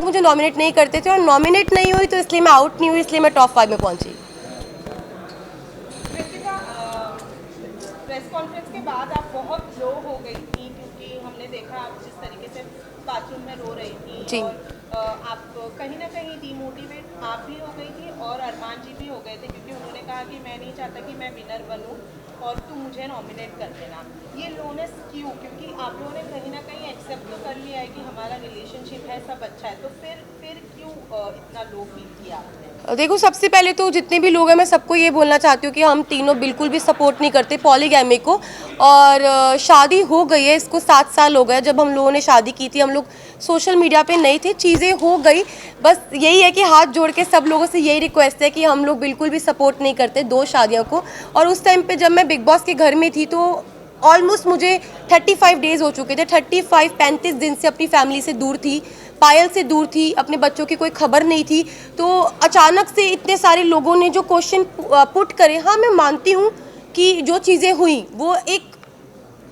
लोग मुझे नॉमिनेट नहीं करते थे और नॉमिनेट नहीं हुई तो इसलिए मैं आउट नहीं हुई, इसलिए मैं टॉप 5 में पहुंची। प्रेस कॉन्फ्रेंस के बाद आप बहुत लो हो गई थी, क्योंकि हमने देखा आप जिस तरीके से बाथरूम में रो रही थी जी। और आप कहीं ना कहीं डीमोटिवेट आप भी हो गई थी और अरमान जी भी हो गए थे, क्योंकि उन्होंने कहा कि मैं नहीं चाहता कि मैं विनर बनूं और तू मुझे नॉमिनेट कर देना। ये लोनेस क्यों? क्योंकि आप लोगों ने कहीं ना कहीं एक्सेप्ट तो कर लिया है कि हमारा रिलेशनशिप है, सब अच्छा है, तो फिर क्यों इतना लो फील किया आपने? देखो, सबसे पहले तो जितने भी लोग हैं मैं सबको ये बोलना चाहती हूँ कि हम तीनों बिल्कुल भी सपोर्ट नहीं करते पॉलीगैमी को। और शादी हो गई है, इसको 7 साल हो गए। जब हम लोगों ने शादी की थी हम लोग सोशल मीडिया पे नहीं थे, चीज़ें हो गई। बस यही है कि हाथ जोड़ के सब लोगों से यही रिक्वेस्ट है कि हम लोग बिल्कुल भी सपोर्ट नहीं करते 2 शादियों को। और उस टाइम पे जब मैं बिग बॉस के घर में थी तो ऑलमोस्ट मुझे 35 डेज़ हो चुके थे। 35 दिन से अपनी फैमिली से दूर थी, पायल से दूर थी, अपने बच्चों की कोई खबर नहीं थी। तो अचानक से इतने सारे लोगों ने जो क्वेश्चन पुट करे, हाँ मैं मानती हूँ कि जो चीज़ें हुई वो एक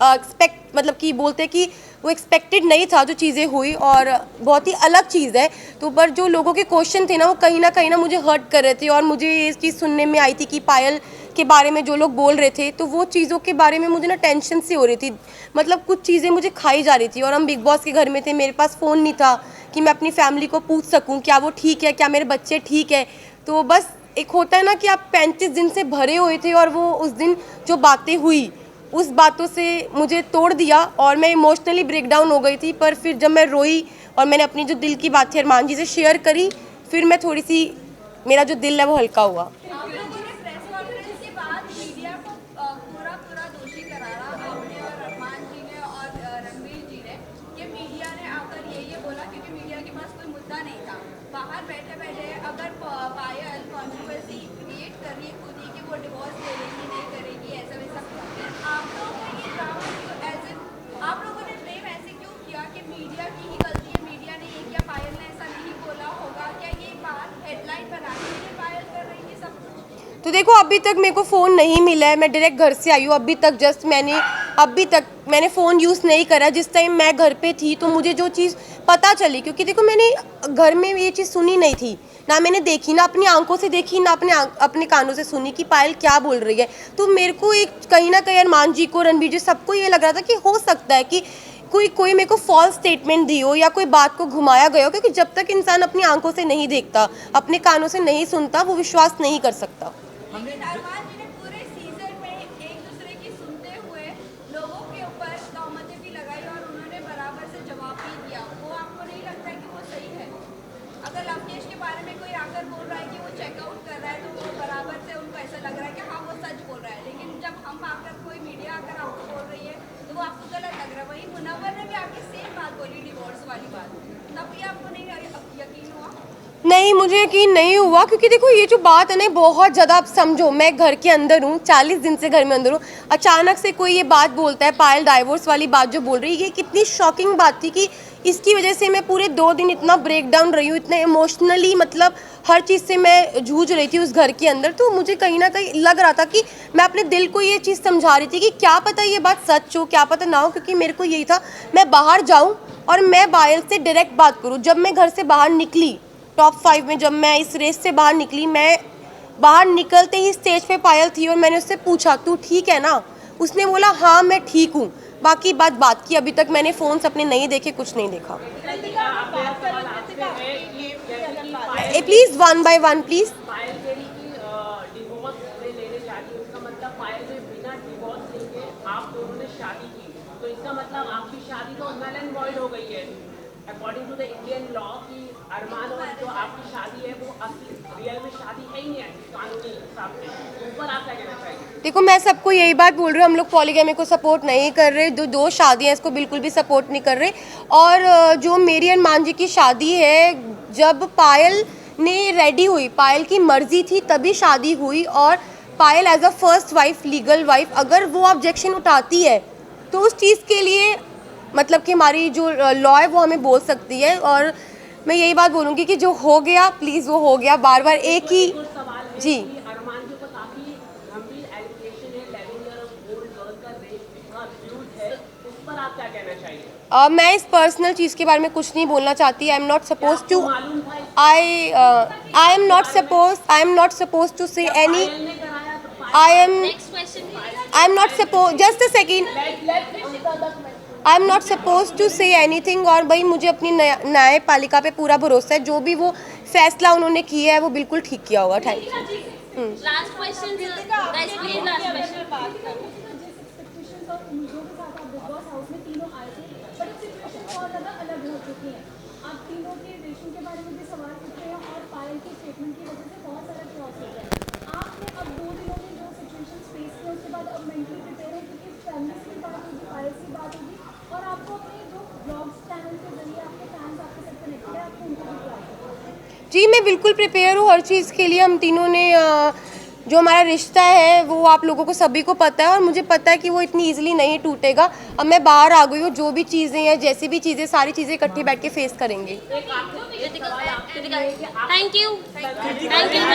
एक्सपेक्ट मतलब कि बोलते हैं कि वो एक्सपेक्टेड नहीं था जो चीज़ें हुई, और बहुत ही अलग चीज़ है। तो पर जो लोगों के क्वेश्चन थे ना वो कहीं ना मुझे हर्ट कर रहे थे। और मुझे ये चीज़ सुनने में आई थी कि पायल के बारे में जो लोग बोल रहे थे, तो वो चीज़ों के बारे में मुझे ना टेंशन सी हो रही थी। मतलब कुछ चीज़ें मुझे खाई जा रही थी। और हम बिग बॉस के घर में थे, मेरे पास फ़ोन नहीं था कि मैं अपनी फैमिली को पूछ सकूं क्या वो ठीक है, क्या मेरे बच्चे ठीक है। तो बस एक होता है ना कि आप 35 दिन से भरे हुए थे और वो उस दिन जो बातें हुई उस बातों से मुझे तोड़ दिया और मैं इमोशनली ब्रेकडाउन हो गई थी। पर फिर जब मैं रोई और मैंने अपनी जो दिल की बात थी अरमान जी से शेयर करी, फिर मैं थोड़ी सी, मेरा जो दिल है वो हल्का हुआ। आप लोगों ने प्रेस कॉन्फ्रेंस के बाद मीडिया को पूरा दोषी करारा, आपने और अरमान जी ने और रणवीर जी ने, कि मीडिया ने आकर ये बोला क्योंकि मीडिया के पास कोई मुद्दा नहीं था। बाहर बैठे बैठे अगर पायल कंट्रोवर्सी क्रिएट कर रही है खुद ही कि वो डिवोर्स ले लेगी नहीं करेगी ऐसा वैसा, फिर आप लोगों को ये ड्रामा क्यों, आप लोगों ने ब्लेम ऐसे क्यों किया कि मीडिया की ही गलती है, मीडिया ने ये किया, पायल ने ऐसा नहीं बोला होगा? क्या ये बात हेडलाइन बनाने के लिए पायल कर रही है सब कुछ? तो देखो, अभी तक मेरे को फ़ोन नहीं मिला है, मैं डायरेक्ट घर से आई हूँ। अभी तक मैंने फ़ोन यूज़ नहीं करा। जिस टाइम मैं घर पे थी तो मुझे जो चीज़ पता चली, क्योंकि देखो मैंने घर में ये चीज़ सुनी नहीं थी, ना मैंने देखी, ना अपनी आंखों से देखी, ना अपने कानों से सुनी कि पायल क्या बोल रही है। तो मेरे को एक कहीं ना कहीं अरमान जी को, रणबीर जी, सबको ये लग रहा था कि हो सकता है कि कोई मेरे को फॉल्स स्टेटमेंट दी हो या कोई बात को घुमाया गया हो। क्योंकि जब तक इंसान अपनी आंखों से नहीं देखता, अपने कानों से नहीं सुनता, वो विश्वास नहीं कर सकता। लेकिन अरमान जी ने पूरे सीजन में एक दूसरे की सुनते हुए लोगों के ऊपर तहमतें भी लगाई और उन्होंने बराबर से जवाब भी दिया। वो आपको नहीं लगता है कि वो सही है? अगर लवकेश के बारे में कोई आकर बोल रहा है कि वो चेकआउट कर रहा है तो वो बराबर से उनको ऐसा लग रहा है कि हाँ वो सच बोल रहा है, लेकिन जब हम आकर कोई मीडिया आकर आपको बोल रही है तो वो आपको गलत लग रहा है। वही मुनव्वर ने भी आपकी सेम बात बोली, डिवोर्स वाली बात, तब भी आपको नहीं यकीन हुआ? नहीं, मुझे यकीन नहीं हुआ। क्योंकि देखो ये जो बात है ना, बहुत ज़्यादा, आप समझो मैं घर के अंदर हूँ, 40 दिन से घर में अंदर हूँ, अचानक से कोई ये बात बोलता है, पायल डाइवोर्स वाली बात जो बोल रही है, ये कितनी शॉकिंग बात थी कि इसकी वजह से मैं पूरे 2 दिन इतना ब्रेक डाउन रही हूँ, इतने इमोशनली, मतलब हर चीज़ से मैं जूझ रही थी उस घर के अंदर। तो मुझे कहीं ना कहीं लग रहा था कि मैं अपने दिल को ये चीज़ समझा रही थी कि क्या पता ये बात सच हो, क्या पता ना हो। क्योंकि मेरे को यही था मैं बाहर जाऊँ और मैं पायल से डायरेक्ट बात करूँ। जब मैं घर से बाहर निकली टॉप 5 में, जब मैं इस रेस से बाहर निकली, मैं बाहर निकलते ही स्टेज पे पायल थी और मैंने उससे पूछा तू ठीक है ना? उसने बोला हाँ मैं ठीक हूँ। बाकी बात की। अभी तक मैंने फ़ोन्स अपने नहीं देखे, कुछ नहीं देखा। Please 1 by 1 please. पायल कह रही कि डिवोर्स में लेने जा रही है, उसका मतलब पायल ने बिना डिवोर्स लेके आप दोनों ने शादी की, तो इसका मतलब आपकी शादी तो नल एंड वॉइड हो गई है according to the Indian law की। अरमान और जो आपकी शादी है वो असली रियल में शादी है ही नहीं है कानूनी हिसाब से। ऊपर आप क्या कहना चाहिए? देखो, मैं सबको यही बात बोल रही हूँ, हम लोग पॉलीगैमी को सपोर्ट नहीं कर रहे, जो 2 शादियाँ इसको बिल्कुल भी सपोर्ट नहीं कर रहे। और जो मेरी अरमान जी की शादी है, जब पायल ने रेडी हुई, पायल की मर्जी थी तभी शादी हुई। और Payal as a first wife, legal wife, अगर वो ऑब्जेक्शन उठाती है तो उस चीज़ के लिए मतलब कि हमारी जो लॉ है वो हमें बोल सकती है। और मैं यही बात बोलूँगी कि जो हो गया प्लीज़ वो हो गया, बार बार एक ही। जी, अरमान जी को काफी गंभीर एलिगेशन है 11 ईयर ओल्ड गर्ल का रेप का अब्यूज है, उस पर आप क्या कहना चाहिए? मैं इस पर्सनल चीज़ के बारे में कुछ नहीं बोलना चाहती. I am not suppose to मालूम था I am not supposed to say any. I am not supposed, just a second. I am not supposed to say anything. और भाई मुझे अपनी न्यायपालिका पे पूरा भरोसा है. जो भी वो फैसला उन्होंने किया है वो बिल्कुल ठीक किया होगा. Thank you. Last question guys, please last question. Expectations और उम्मीदों के साथ आप बिग बॉस हाउस में तीनों आए थे, बट सिचुएशन बहुत ज़्यादा अलग हो चुकी है. आप तीनों के रिलेशन के बारे में भी सवाल पूछ रहे हैं और पायल के स्टेटमेंट की वजह से बहुत सारा क्रॉस हो गया. आपने अब 2 दिनों में जो सिचुएशन फेस किया उसके बाद अब मेंटली प्रिपेयर है, क्योंकि फैमिली की बात होगी, पायल की बात होगी, और आपको अपने जो ब्लॉग्स चैनल के जरिए आपके फैंस आपके साथ कनेक्टेड है, आपको उनको भी प्यार. जी मैं बिल्कुल प्रिपेयर हूँ हर चीज़ के लिए. हम तीनों ने जो हमारा रिश्ता है वो आप लोगों को सभी को पता है और मुझे पता है कि वो इतनी इजीली नहीं टूटेगा. अब मैं बाहर आ गई हूँ, जो भी चीज़ें हैं, जैसी भी चीज़ें, सारी चीज़ें इकट्ठी बैठ के फेस करेंगे. Thank you. Thank you.